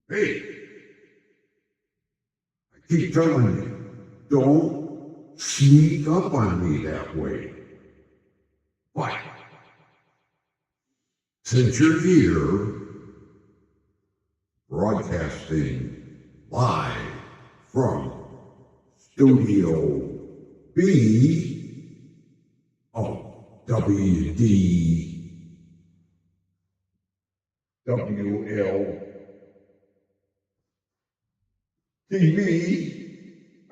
Hey, I keep telling you, don't sneak up on me that way. But since you're here, broadcasting live from Studio B of WDWL TV,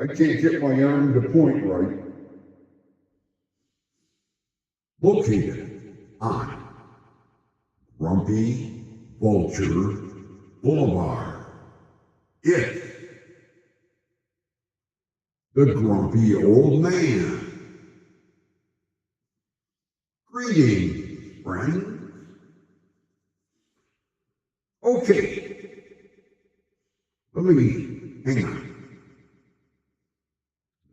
I can't get my arm to point right. Located on Grumpy Vulture Boulevard. It's the Grumpy Old Man. Greetings, friends. Okay, hang on.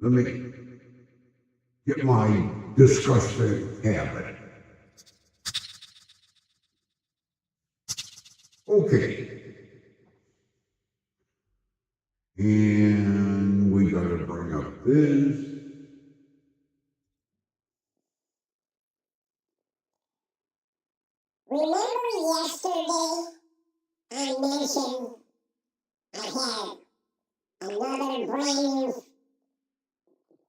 Let me get my disgusting habit. Okay. And we gotta bring up this. Remember yesterday I mentioned I had another brand new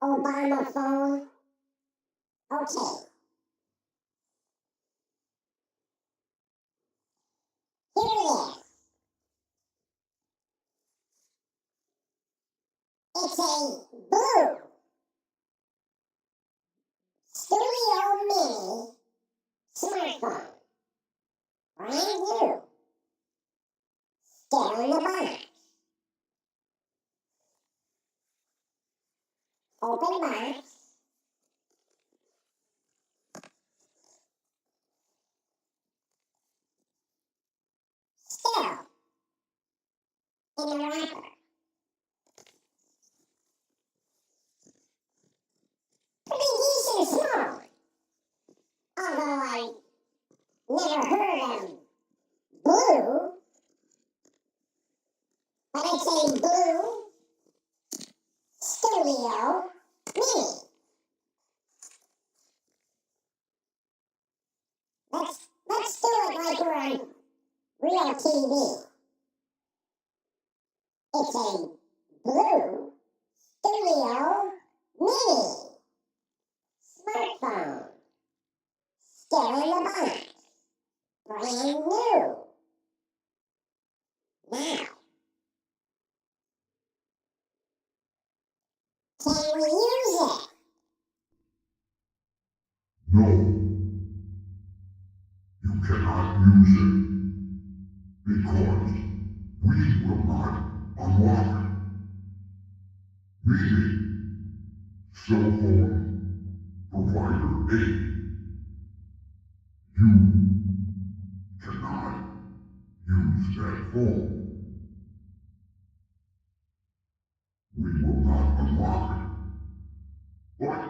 Obama phone? Okay. Here it is. It's a blue Studio Mini smartphone. Brand new. Still in the box. Open box. Still in the wrapper. Pretty decent small. Although I never heard of blue. But it's a blue Studio Mini. Let's do it like we're on real TV. It's a blue Studio Mini smartphone. Still in the box. Brand new. Now, can we use it? No, you cannot use it because we will not unlock it. Meaning, cell phone provider A, you cannot use that phone. We will not unlock it. But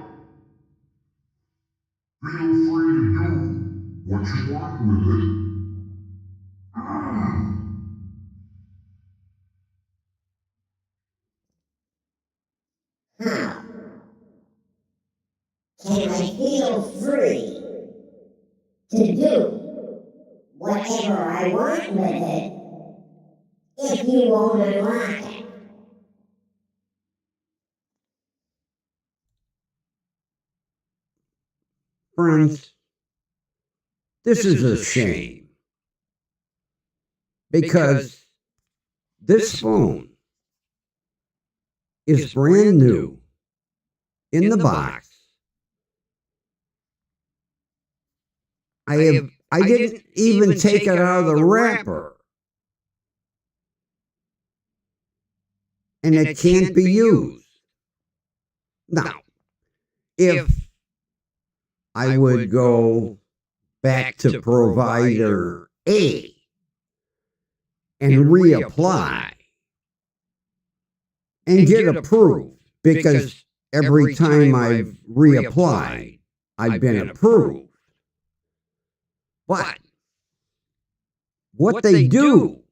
feel free to do what you want with it. How can I feel free to do whatever I want with it if you won't unlock it? Friends, this is a shame because this phone is brand new in the box. I didn't even take it out of the wrapper, and it can't be used. Now, if I would go back to provider A and reapply and get approved, because every time I've reapplied, I've been approved. But what they do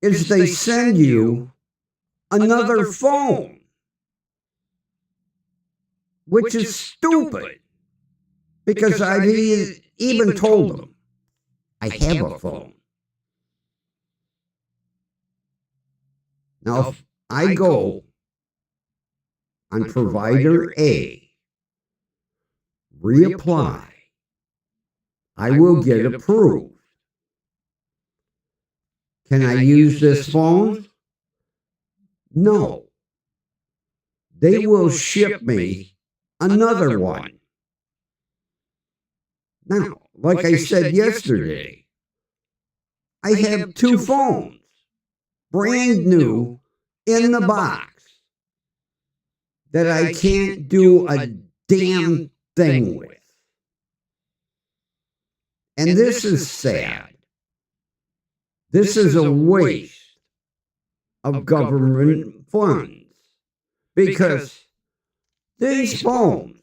is they send you another phone, which is stupid. Because I've even told them I have a phone. Now, if I go on provider A, reapply, I will get approved. Can I use this phone? No. They will ship me another one. Now, like I said yesterday, I have two phones, brand new, in the box, that I can't do a damn thing with. And this is sad. This is a waste of government funds, because these phones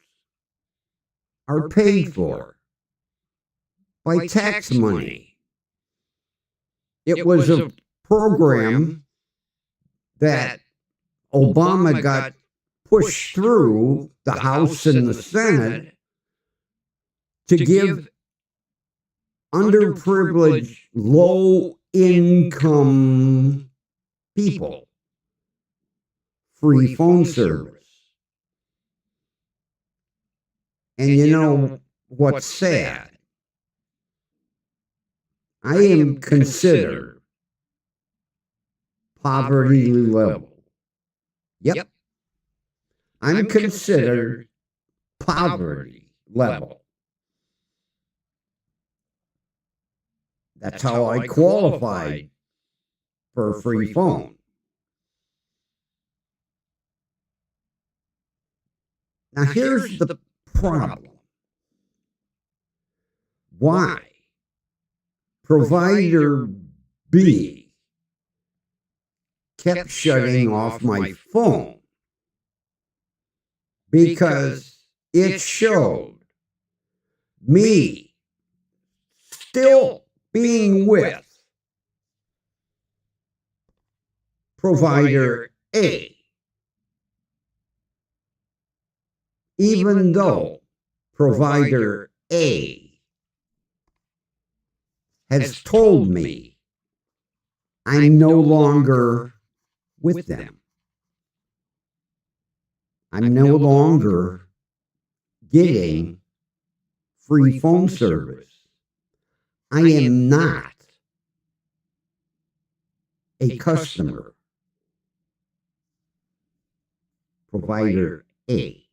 are paid for by tax money. It was a program that Obama got pushed through the House and the Senate to give underprivileged, low-income people free phone service. And you know what's sad? I am considered poverty level. Yep. I'm considered poverty level. That's how I qualified for a free phone. Now here's the problem. Why provider B kept shutting off my phone? Because it showed me still being with provider A, even though provider A has told me I'm no longer with them. I'm no longer getting free phone service. I am not a customer. Provider A.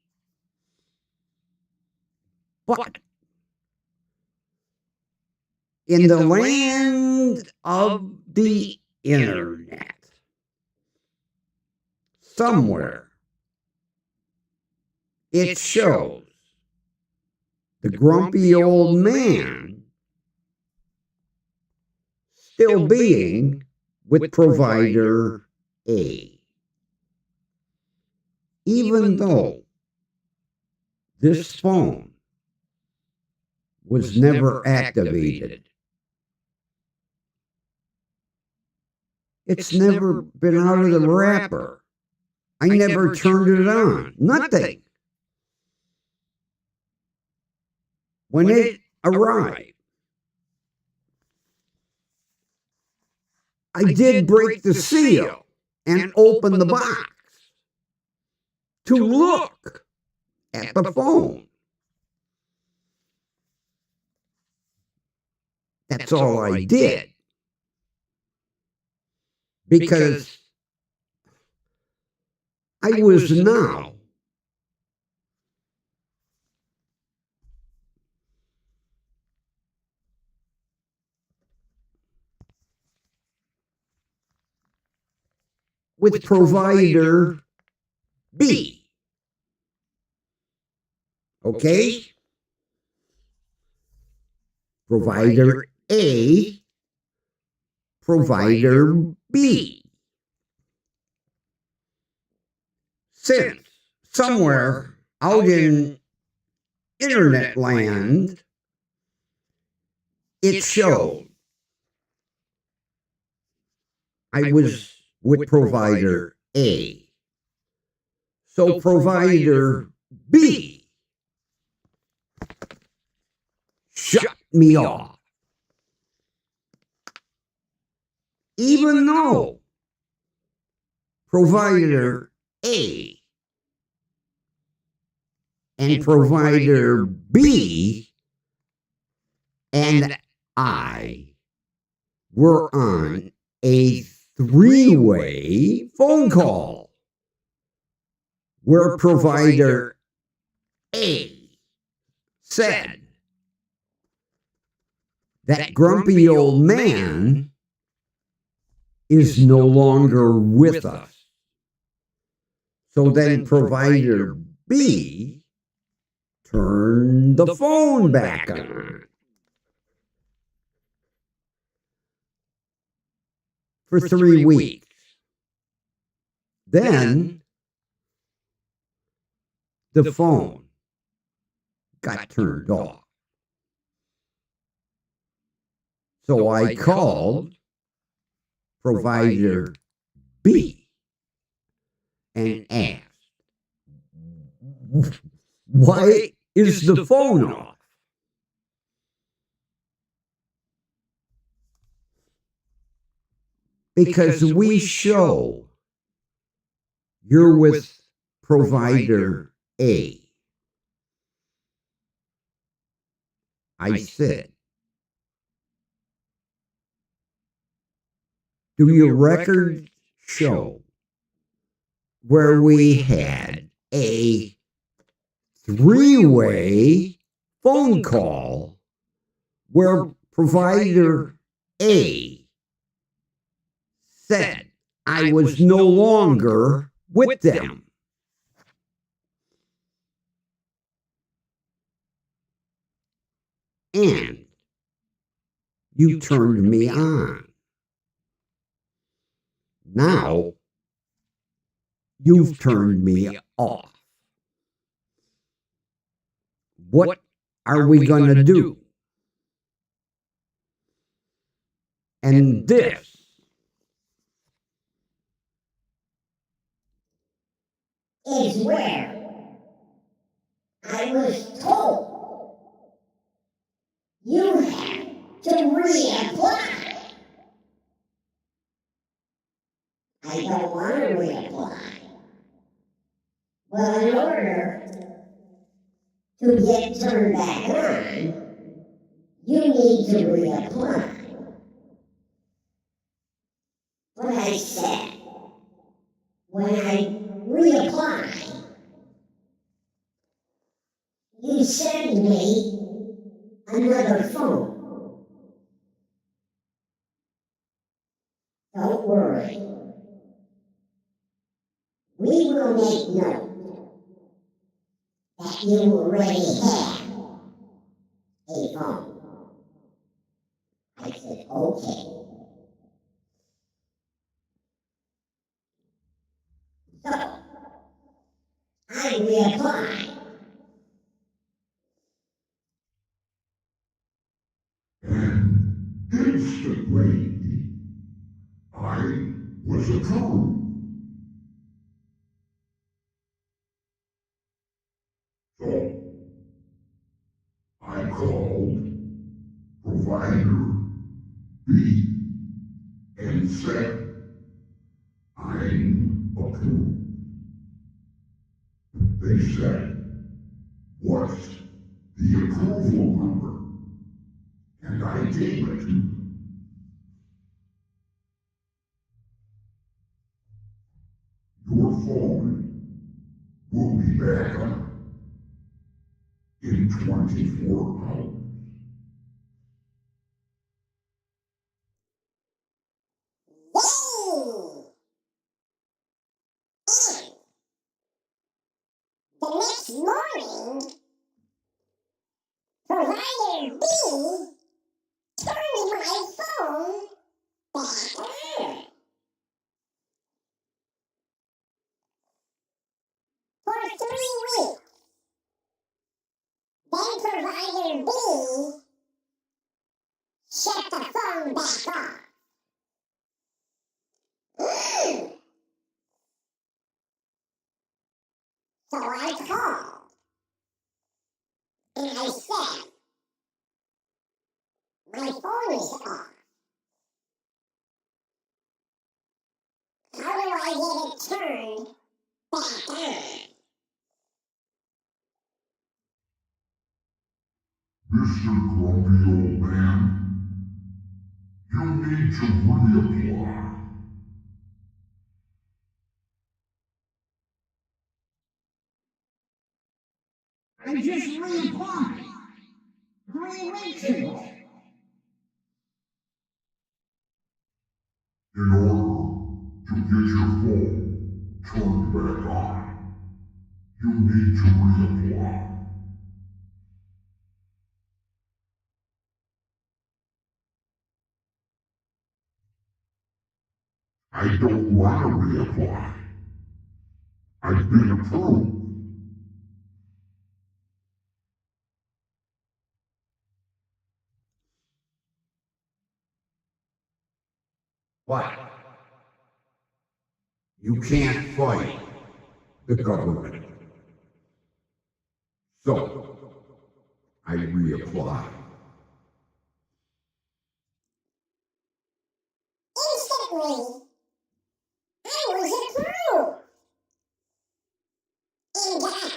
But in the land of the internet, somewhere, it shows the grumpy old man still being with provider A. Even though this phone was never activated. It's never been out of the wrapper. I never turned it on. Nothing. When it arrived, I did break the seal and open the box to look at the phone. That's all I did. Because I was now with provider B. Okay? Provider A, provider B. Since somewhere out in internet land, it showed I was with provider A. So provider B shut me off. Even though provider A and provider B and I were on a three-way phone call where provider A said that grumpy old man is no longer with us. So then provider B turned the phone back on. For 3 weeks. Then the phone got turned off. So I called provider B and asked, why is the phone off? Because we show you're with provider A. I said, do your records show where we had a three-way phone call where provider A said I was no longer with them? And you turned me on. Now you've turned me off. What are we going to do? And this is where I was told you have to reapply. I don't want to reapply. Well, in order to get turned back on, you need to reapply. But I said, when I reapply, you send me another phone. Don't worry. We will make note that you already have a phone. I said, okay. So, I reapplied. And instantly, I was approved. So, I called provider B and said, I'm approved. They said, what's the approval number? And I gave it to them. Your phone will be back on in 24 hours. The next morning, provider B turned my phone back on. For 3 weeks. Then provider B shut the phone back off. So I called and I said, my phone is off. How do I get it turned back on? Mr. Grumpy Old Man, you need to reapply. I just reapplied 3 weeks ago. In order to get your phone turned back on, you need to reapply. I don't want to reapply. I've been approved. What? You can't fight the government. So, I reapply. Instantly, I was approved and got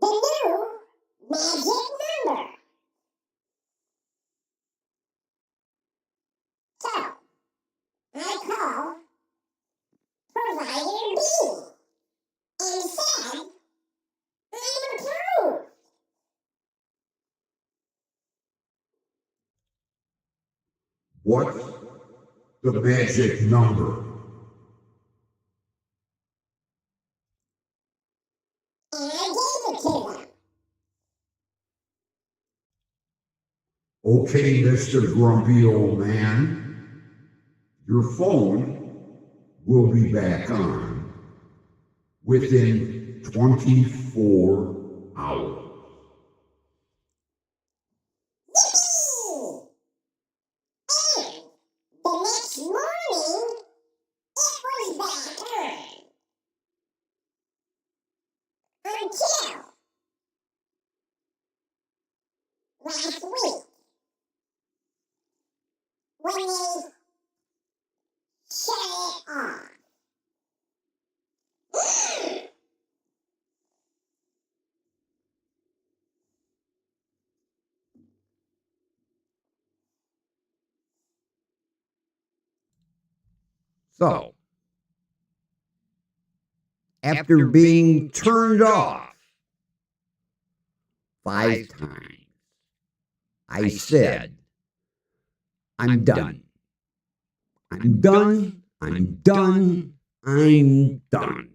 the new magic number. So, I called Provider B and said, I'm approved. What's the magic number? And I gave it to them. Okay, Mr. Grumpy Old Man, your phone will be back on within 24 hours. Yippee! And the next morning, it was back on. Until last week, when they shut it off. So, after being turned off 5 times, I said, I'm done. I'm done. I'm done. I'm done.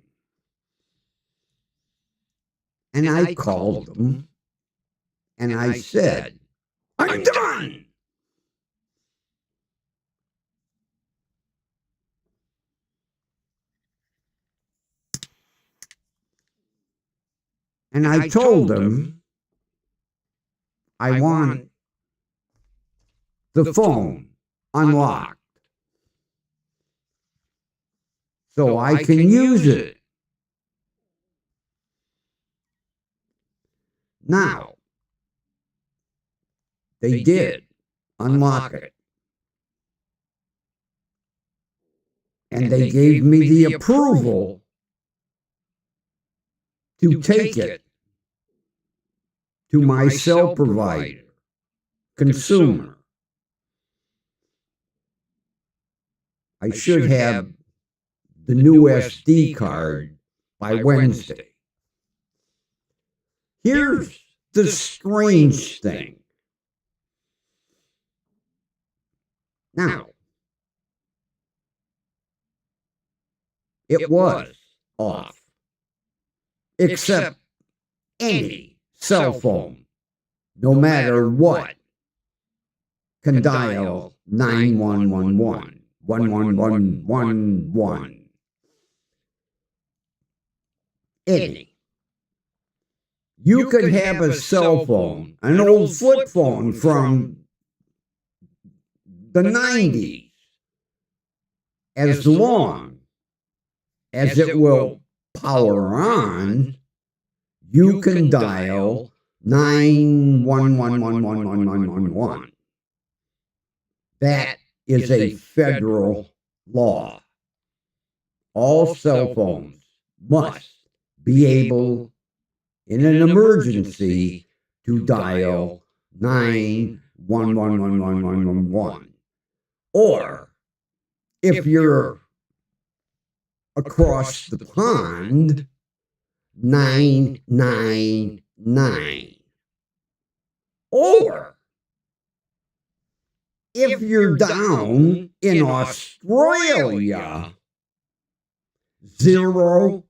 And I called them and I said, I'm done. And I told them I want the phone unlocked so I can use it. Now, they did unlock it. And they gave me the approval to take it to my cell provider, consumer. I should have the new SD card by Wednesday. Here's the strange thing. Now, it was off, except any cell phone, no matter what, can dial 9111, 11111. Any. You could have a cell phone, an old flip phone from the 90s, as long as it will power on, you can dial 911111111. That is a federal law. All cell phones must be able, in an emergency, to dial 9111111. Or, if you're across the pond, 999. Or, if you're down in Australia, 000.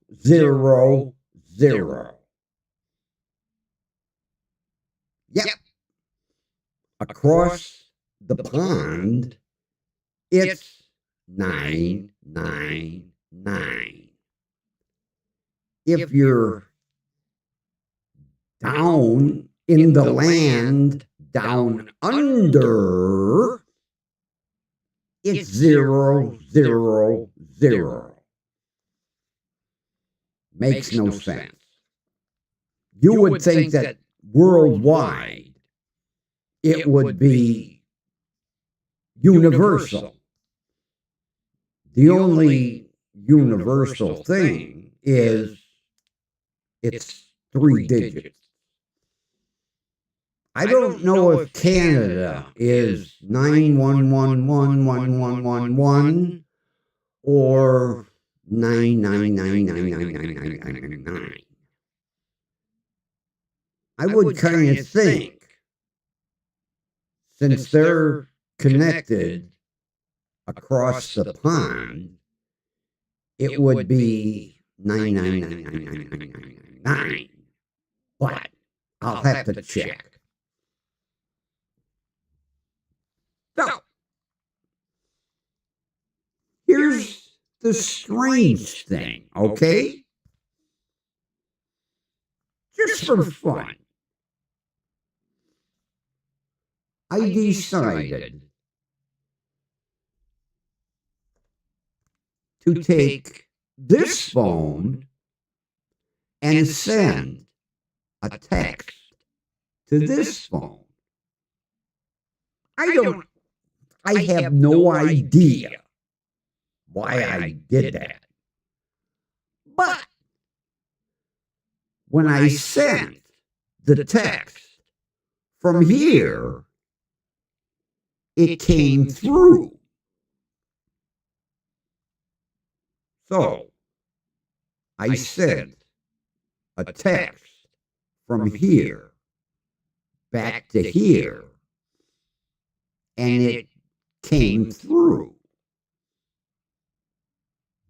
Yep. Across the pond, it's 999. If you're down in the land down under, it's 000. Makes no sense. You would think that worldwide it would be universal. The only universal thing is it's 3 digits. I don't know if Canada is 9111111 or 9999999. I would kind of think, since they're connected across the pond, it would be 9999999. But I'll have to check. So, here's the strange thing, okay? Just for fun, I decided to take this phone and send a text to this phone. I have no idea why I did that. But when I sent the text from here, it came through. So I sent a text from here back to here, and it came through.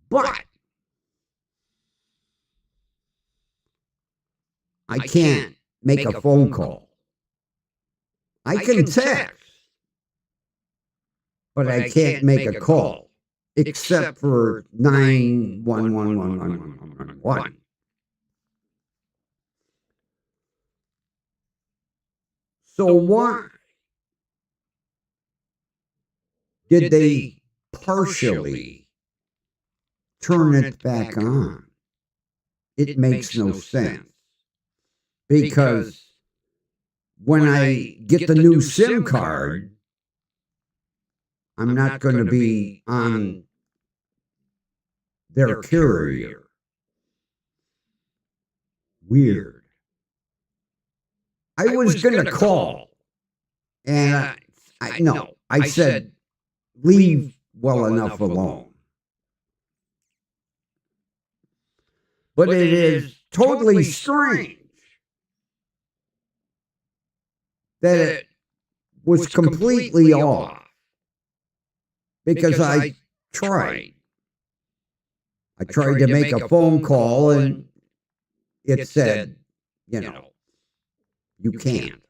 But I can't make a phone call. I can text, but I can't make a call, except for 9111111. So why did they partially turn it back on? It makes no sense. Because when I get the new SIM card, I'm not going to be on their carrier. Weird. I was going to call, and I said, leave well enough alone. But it is totally strange that it was completely off, because I tried. I tried to make a phone call, and it said, you can't.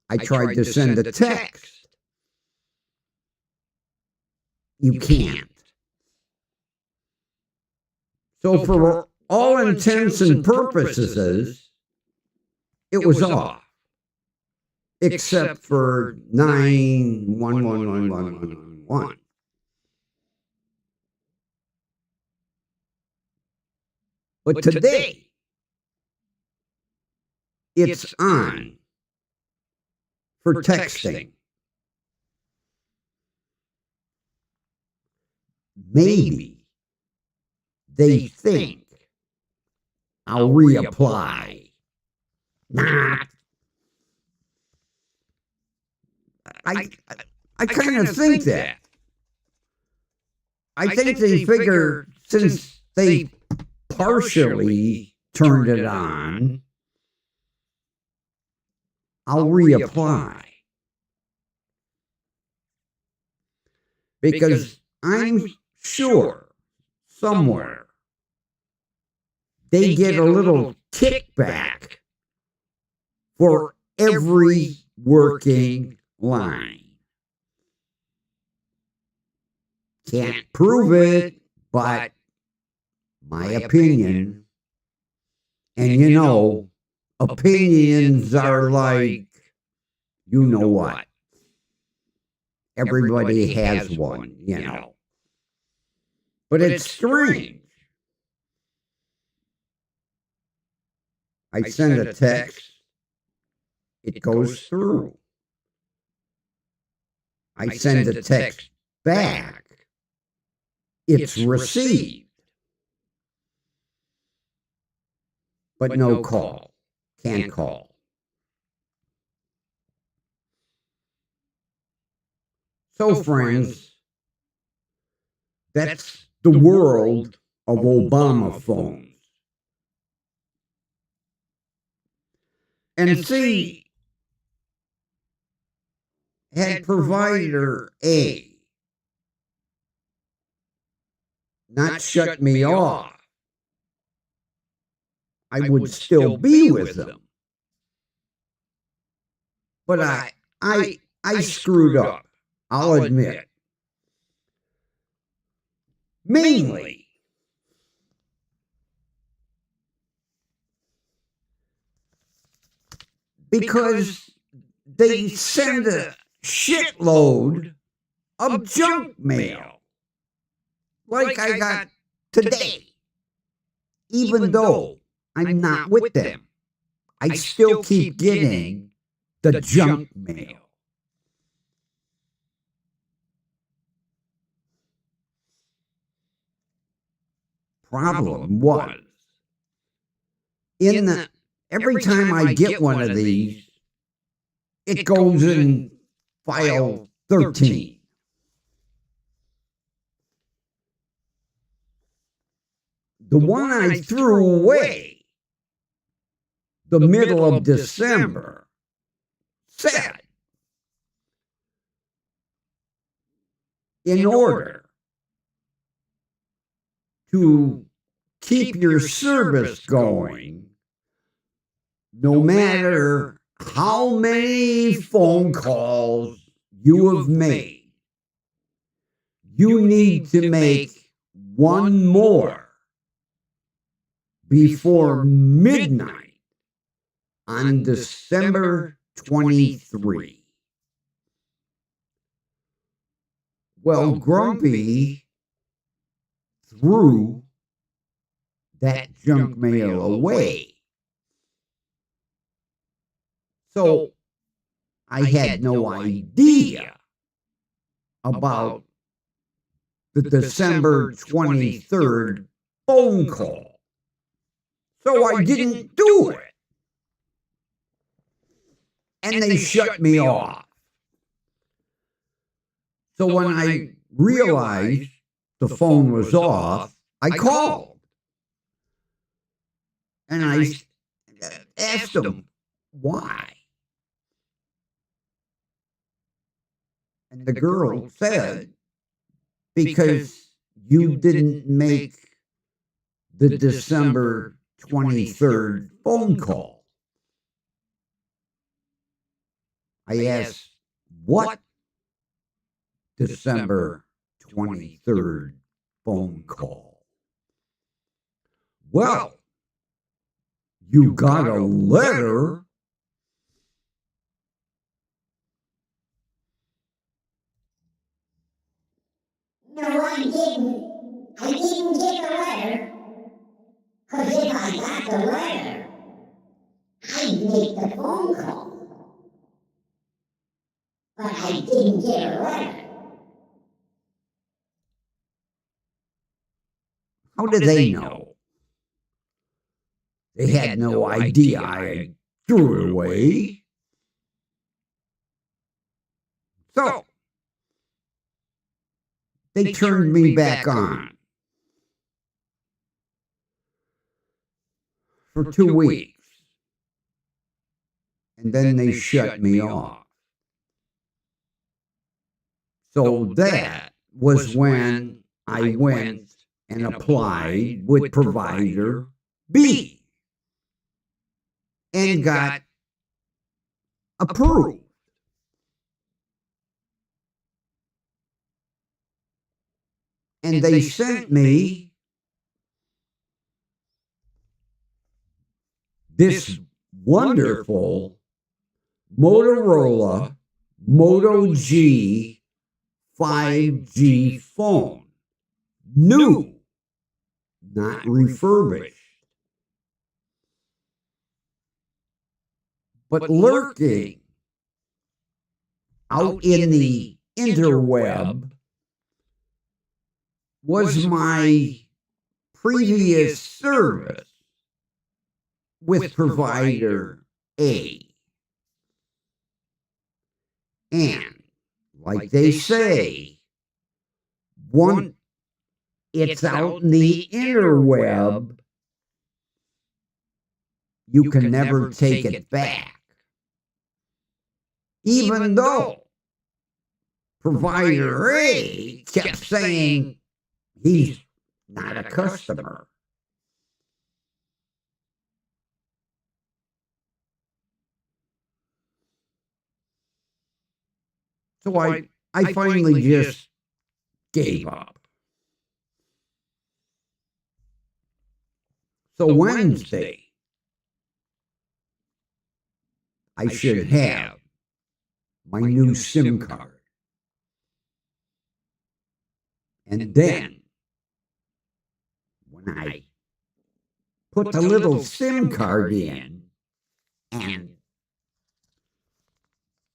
I tried to send a text. You can't. So for all intents and purposes, it was off. Except for 9111111. But today, it's on for texting. Maybe they think I'll reapply. Nah. I kind of think that. I think they figure since they partially turned it on, I'll reapply. Because I'm sure somewhere they get a little kickback for every working line. Can't prove it, but my opinion, and you know, opinions are like, you know what? Everybody has one, you know. But it's strange. I send a text, it goes through. I send a text back, it's received. But no call. Can't call. So, friends, that's the world of Obama phones. And see, had provider A not shut me off, I would still be with them. But I screwed up, I'll admit. Mainly because they send a shitload of junk mail, like I got today. Even though I'm not with them, I still keep getting the junk mail. Problem was, every time I get one of these, it goes in file 13. The one I threw away the middle of December said, in order to keep your service going, no matter how many phone calls you have made, you need to make one more before midnight on December 23. Well, Grumpy threw that junk mail away. So I had no idea about the December 23rd phone call. So I didn't do it. And they shut me off. So when I realized the phone was off, I called. And I asked them why. And the girl said, because you didn't make the December 23rd phone call. I asked, what December 23rd phone call? Well, you got a letter. No, I didn't. I didn't get a letter. 'Cause if I got the letter, I'd make the phone call. But I didn't get a letter. How did they know? They had no idea I threw it away. So, they turned me back on for 2 weeks. And then they shut me off. So that was when I went and applied with provider B and got approved. And they sent me this wonderful Motorola Moto G 5G phone. New, not refurbished. But lurking out in the interweb was my previous service with provider A. And, like they say, once it's out in the interweb, you can never take it back. Even though provider A kept saying he's not a customer. So I finally just gave up. So Wednesday, I should have my new SIM card. And then, when I put the little SIM card in and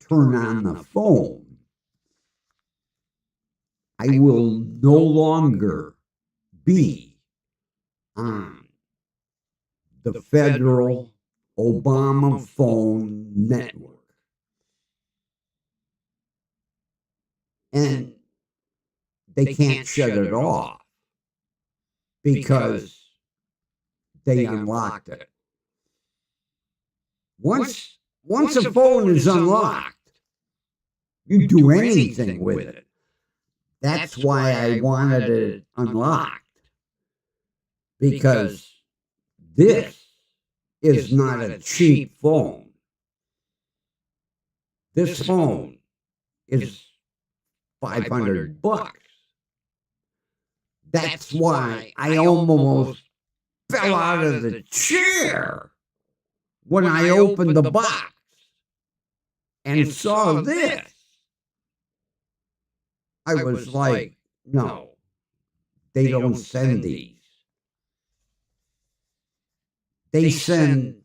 turn on the phone, I will no longer be on the federal Obama phone network. And they can't shut it off because they unlocked it. Once a phone is unlocked, you do anything with it. That's why I wanted it unlocked. Because this is not a cheap phone. This phone is $500. That's why I almost fell out of the chair when I opened the box and saw this. I was like, no, they don't send these. They send,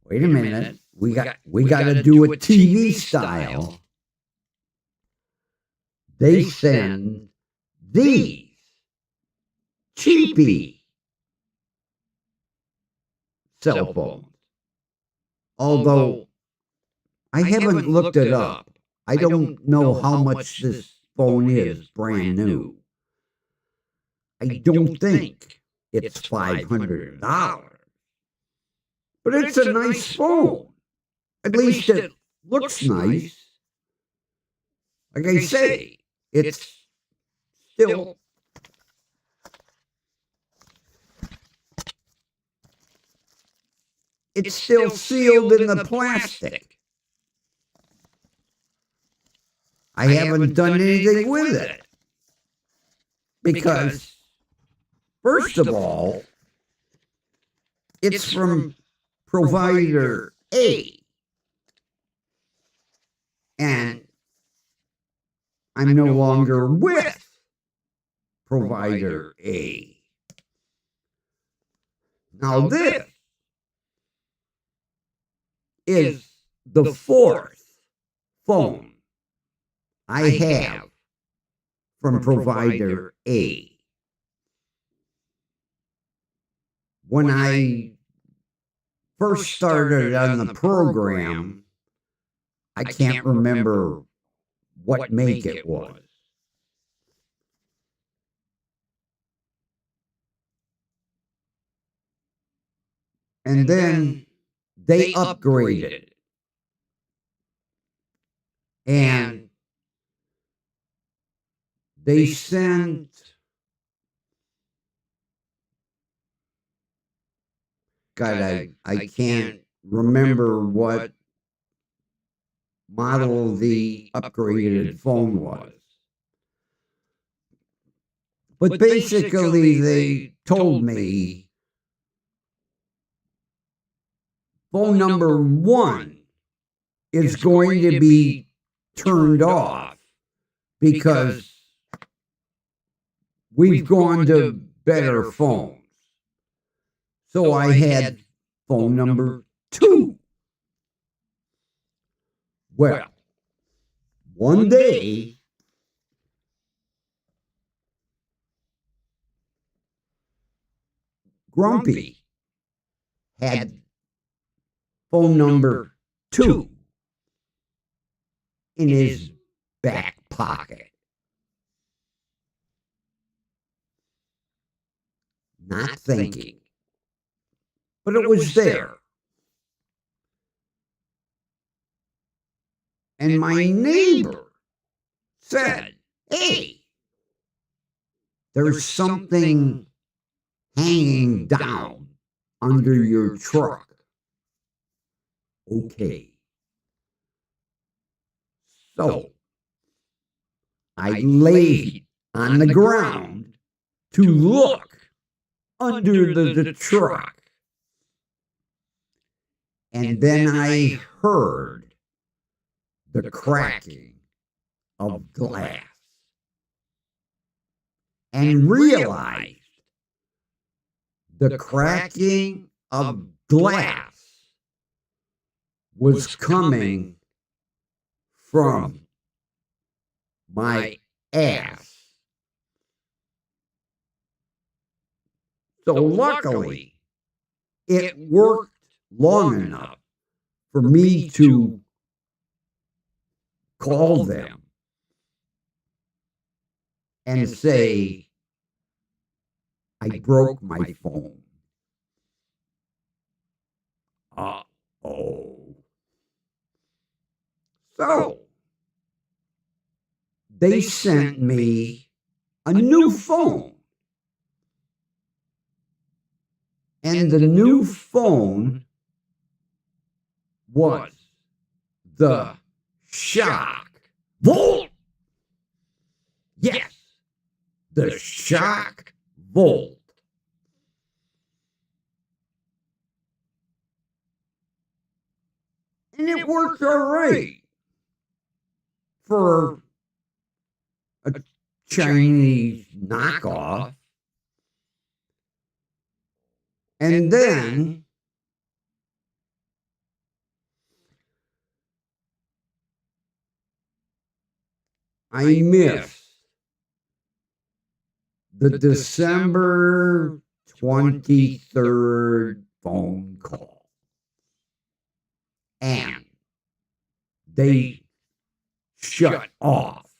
wait a minute, we got to do it TV style. They send these cheapy cell phones. Although I haven't looked it up. I don't know how much this phone is brand new. I don't think it's $500. But it's a nice phone. At least it looks nice. Like I say, it's still sealed in the plastic. I haven't done anything with it. Because, first of all, it's from provider A. And I'm no longer with provider A. Now this is the fourth phone I have from provider A. When I first started on the program, I can't remember what make it was. And then they upgraded. And they sent God, I can't remember what model the upgraded phone was. But basically, they told me phone number 1 is going to be turned off because we've gone to better phones. So I had phone number 2. Well, one day, Grumpy had phone number 2 in his back pocket. Not thinking, but it was there. And my neighbor said, "Hey, there's something hanging down under your truck." Okay. So I laid on the ground to look under the truck. And then I heard the cracking of glass and realized the cracking of glass was coming from my ass. So luckily, it worked long enough for me to call them and say, I broke my phone. Uh-oh. So, they sent me a new phone. And the new phone was the Shock Volt. Yes, the Shock Volt. And it worked all right for a Chinese knockoff. And then I missed the December 23rd phone call. And they shut off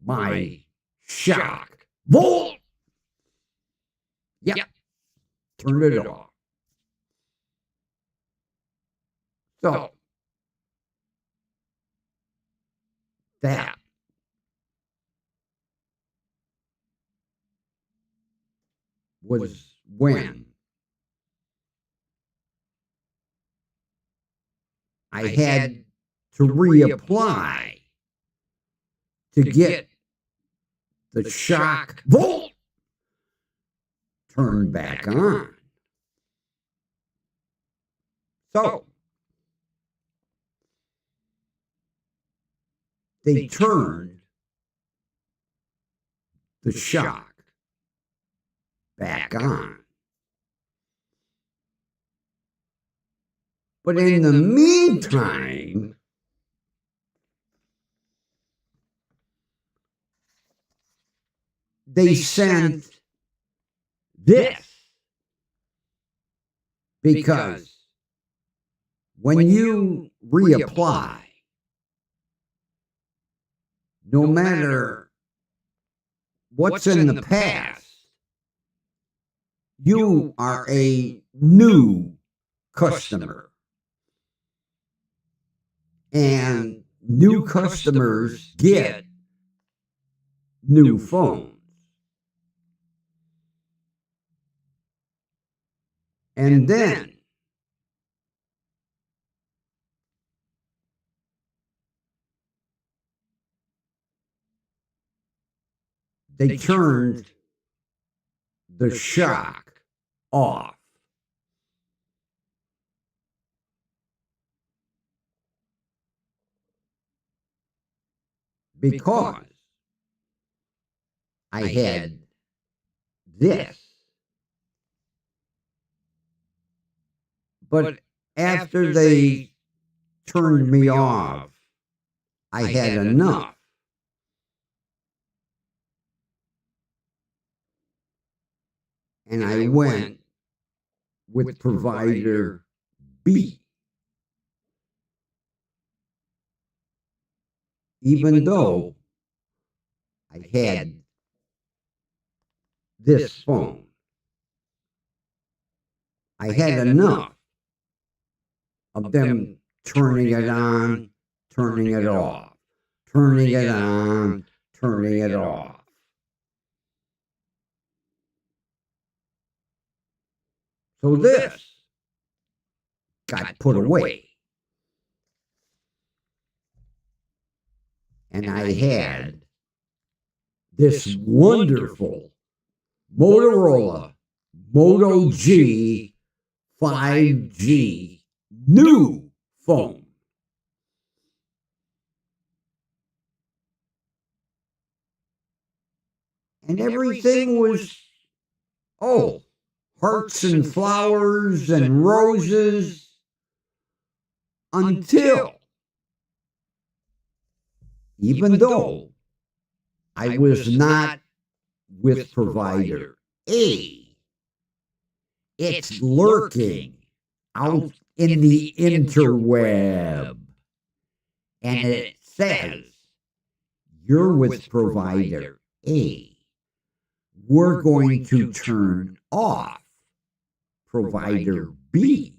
my Shock Volt. Yep. Turned it off. So that was when I had to reapply to get the Shock Volt turned back on. So they turned the shock back on. But in the meantime, they sent this, because when you reapply, no matter what's in the past, you are a new customer. And new customers get new phones. And then they turned the shock off. Because I had this. But after they turned me off, I had enough. And I went with provider B. Even though I had this phone, I had enough of them turning it on, turning it off, turning it on, turning it off. So this got put away. And I had this wonderful Motorola Moto G 5G new phone. And everything was, hearts and flowers and roses, until, even though I was not with provider A, it's lurking out in the interweb. And it says, you're with provider A. We're going to turn off provider B.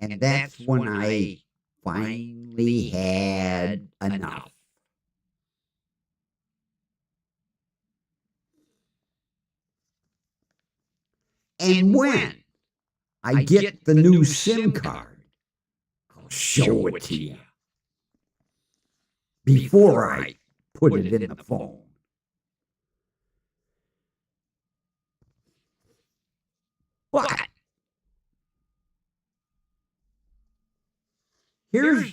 And that's when I finally had enough. And when I get the new SIM card, I'll show it to you before I put it in the phone. But here's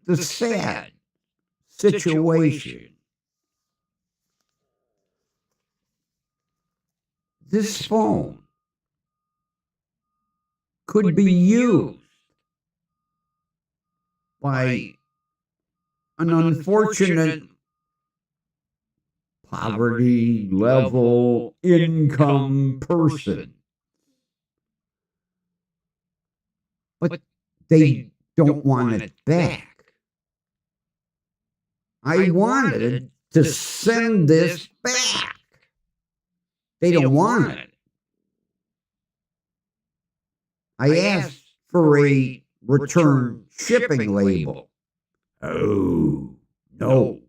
the sad situation. This phone could be used by an unfortunate poverty level income person. But they don't want it back. I wanted to send this back. They don't want it. I asked for a return shipping label. Oh, no.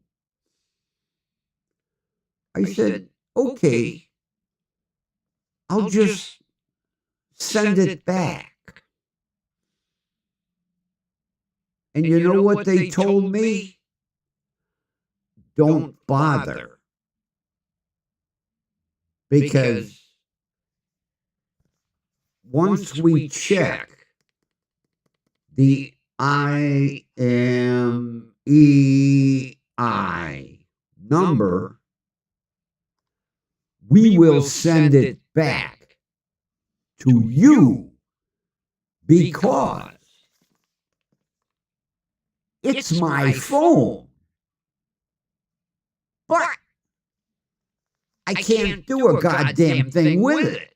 I said, okay, I'll just send it back. And you know what they told me? Don't bother. Because once we check the IMEI number, we will send it back to you because it's my phone. But I can't do a goddamn thing with it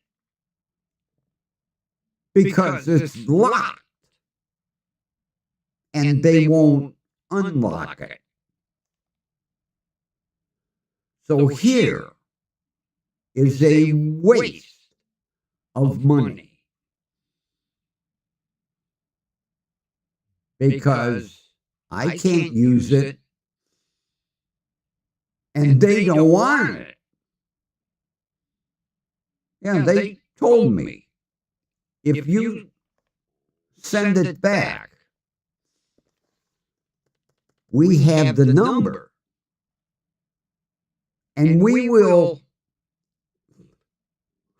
because it's locked and they won't unlock it. So here is a waste of money because I can't use it and they don't want it. Yeah, they told me, if you send it back, we have the number, and we will,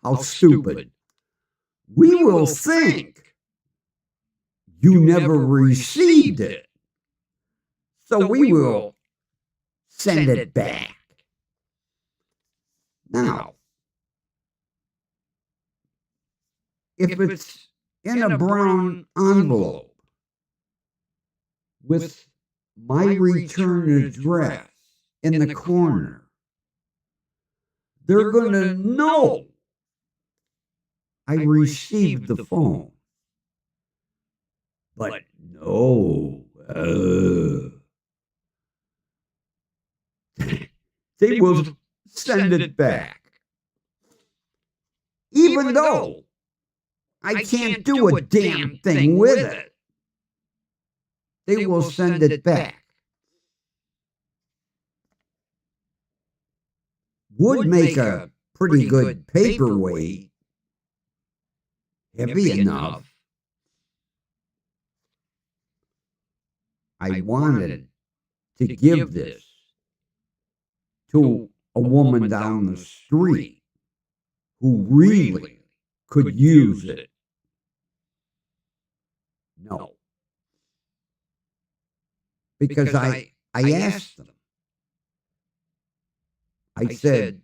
how stupid, we will think you never received it, so we will send it back. Now, if it's in a brown envelope with my return address in the corner, they're going to know I received the phone. But no, they will send it back. Even though I can't do a damn thing with it, they will send it back. Would make a pretty good paperweight, heavy enough. I wanted to give this to a woman down the street who really could use it. No. Because I asked them. I said,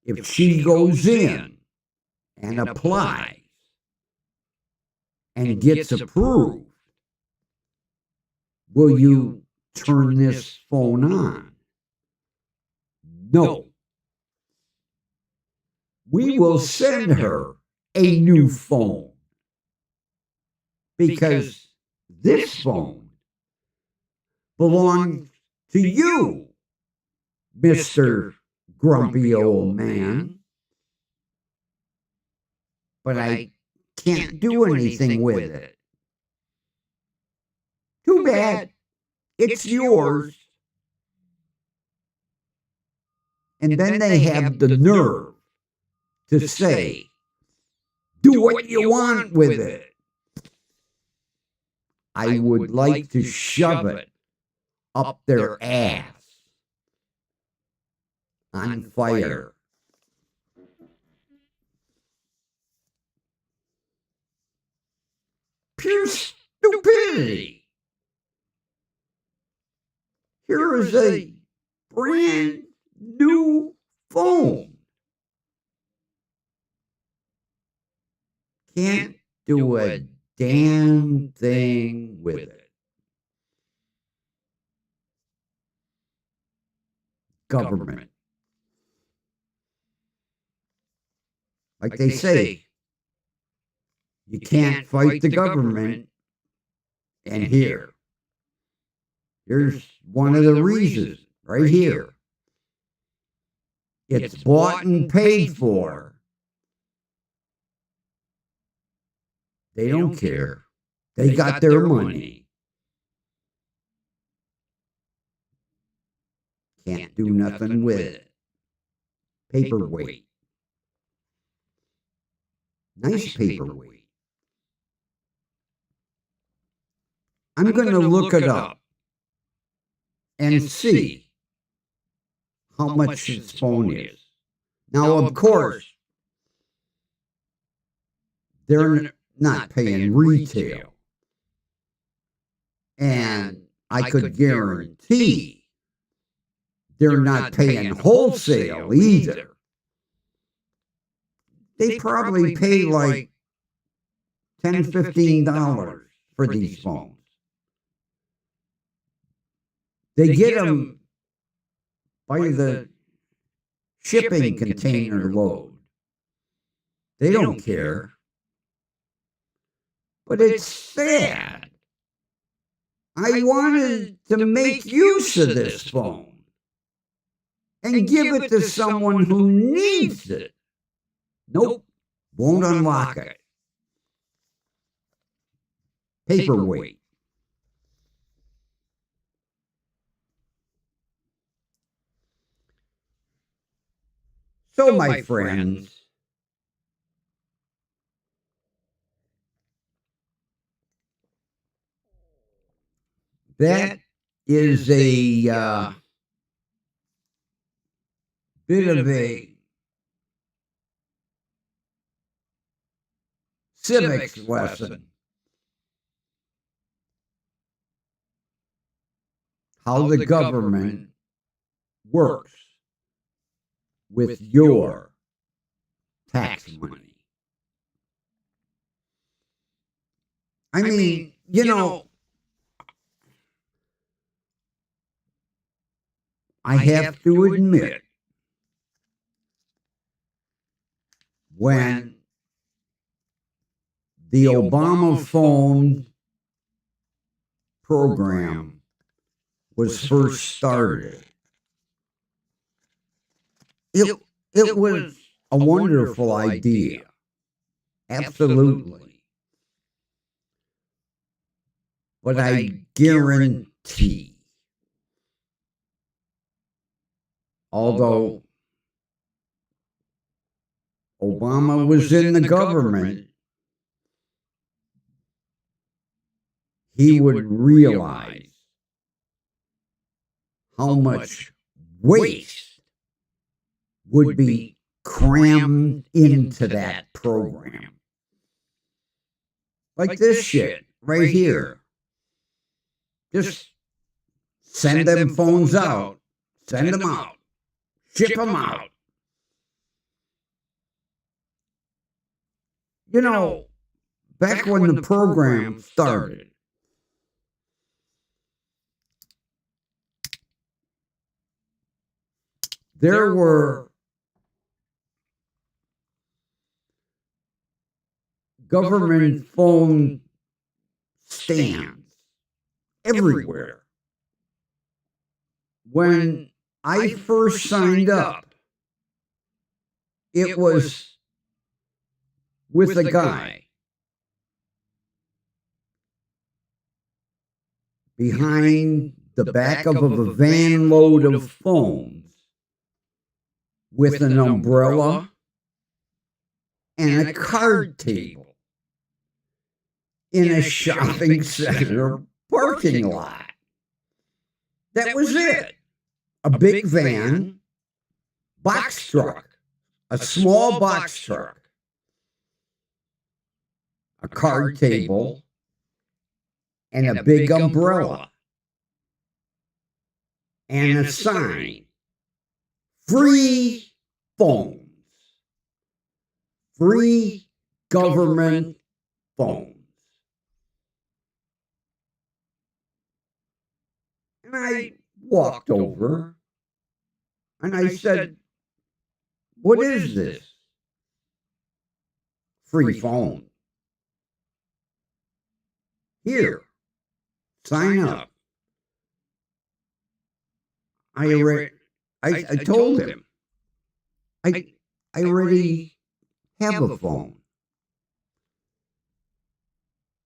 if she goes in and applies and gets approved, will you turn this phone on? No. We will send her a new phone because this phone belongs to you, Mr. Grumpy Old Man. But I can't do anything with it. Too bad. It's yours. And then they have the nerve to say, do what you want with it. I would like to shove it up their ass on fire. Pure stupidity. Here is a brand new phone. Can't do a damn thing with it. Government. Like they say, you can't fight the government. And here's one of the reasons right here. It's bought and paid for. They don't care. They got their money. Can't do nothing with it. Paperweight. Nice paperweight. I'm going to look it up and see how much this phone is. Now, of course, they're not paying retail. And I could guarantee they're not paying wholesale either. they probably pay like $10, $15 for these phones. They get them by the shipping container load. They don't care. But it's sad. I wanted to make use of this phone and give it to someone who needs it. Nope, won't unlock it. Paperweight. So, my friends, that is a bit of a civics lesson. How the government works with your tax money. I mean, you know, I have to admit, when the Obama phone program was first started, it was a wonderful idea. Absolutely. But I guarantee, although Obama was in the government, he would realize how much waste would be crammed into that program. Like this shit right here. Just send them phones out. Send them out. Ship them out. You know, back when the program started, there were government phone stands everywhere. When I first signed up, it was with a guy behind the back of a van load of phones with an umbrella and a card table in a shopping center parking lot. That was it. A big van, box truck, a small box truck, a card table, and a big umbrella, and a sign, free phones, free government phones. And I walked over and I said, "What is this?" "Free phone." "Here, sign up." I told him, I already have a phone.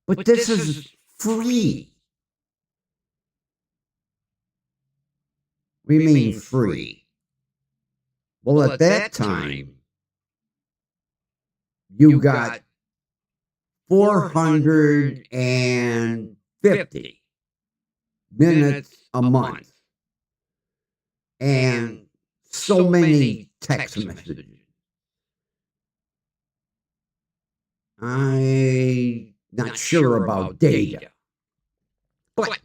But this is free. We mean free. Well, at that time, you got 450 minutes a month and so many text messages. I'm not sure about data, but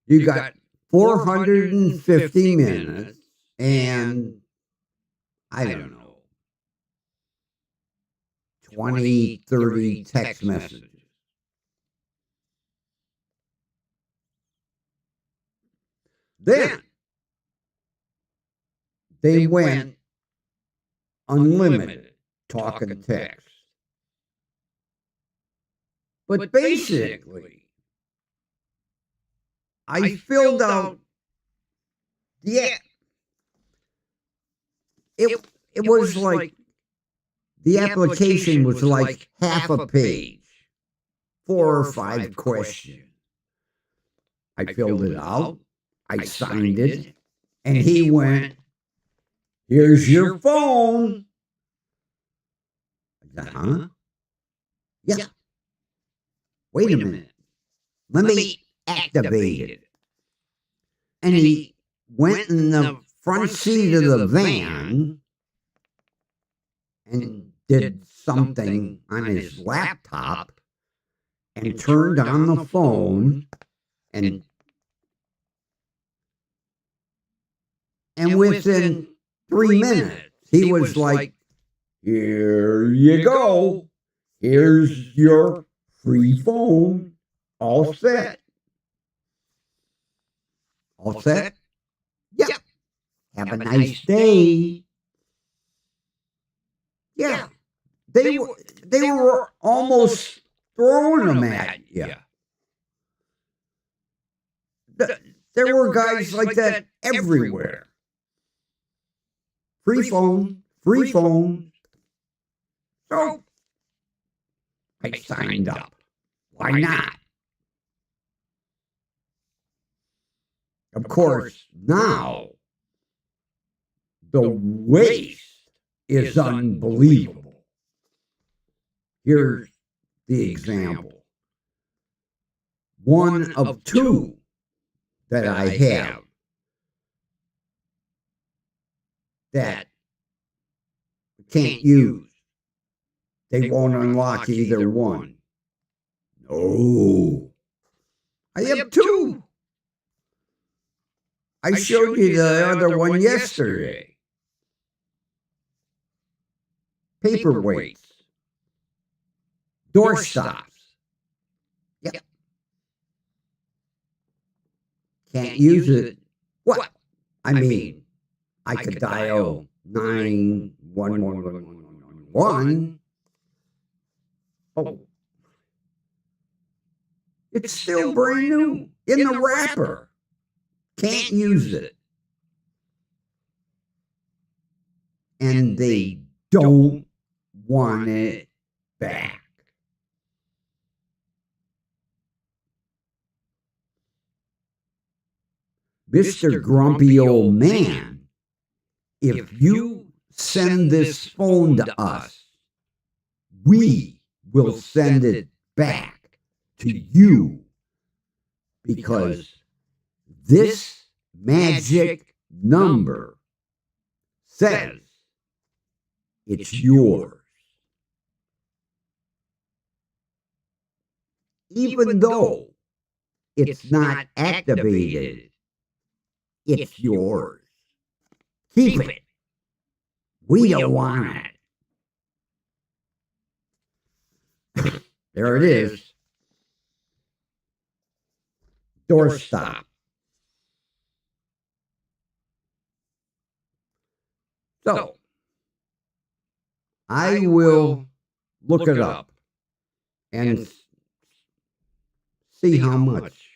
you got 450 minutes and I don't know, 20, 30 text messages. Then they went unlimited talk and text. But basically, I filled out it was like the application was like half a page, 4 or 5 questions. I filled it out, I signed it, and he went, "Here's your phone." I said, "Huh? Yeah. Wait a minute. Let me activate it." And he went in the front seat of the van and did something on his laptop and turned on the phone and within 3 minutes he was like, "Here you go. Here's your free phone. All set." All set? Yep. Have a nice day. Yeah. They were almost throwing them at you. There were guys like that everywhere. Free phone, free phone. So I signed up. Why not? Of course, now the waste is unbelievable. Here's the example. One of 2 that I have that can't use. They won't unlock either one. No. I have 2. I showed you the other one yesterday. Paperweights. Door stops. Yep. Can't use it. What? I mean, I could dial 91111. Oh. It's still brand new in the wrapper. Can't use it. And they don't want it back. Mr. Grumpy Old Man, if you send this phone to us, we will send it back to you, because this magic number says it's yours. Even though it's not activated, it's yours. Keep it. We don't want it. There it is. Doorstop. So, I will look it up and see how much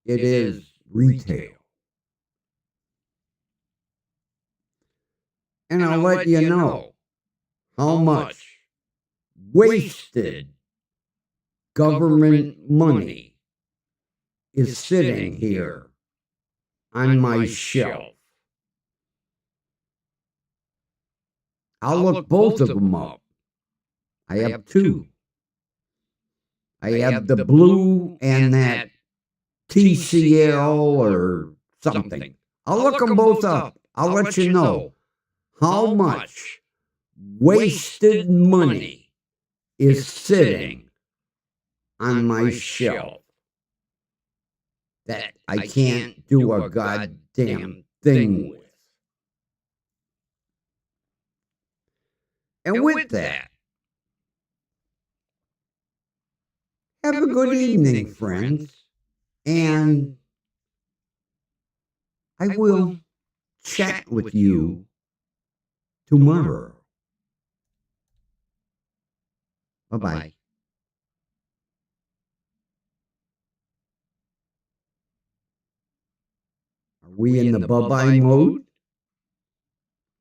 it is retail. And I'll let you know how much wasted government money is sitting here on my shelf. I'll look both of them up. I have 2. I have the blue and that TCL or something. I'll look them both up. I'll let you know how much wasted money is sitting on my shelf that I can't do a goddamn thing with. And with that, have a good evening, friends. And I will chat with you tomorrow. Bye-bye. Are we in the bye-bye mode?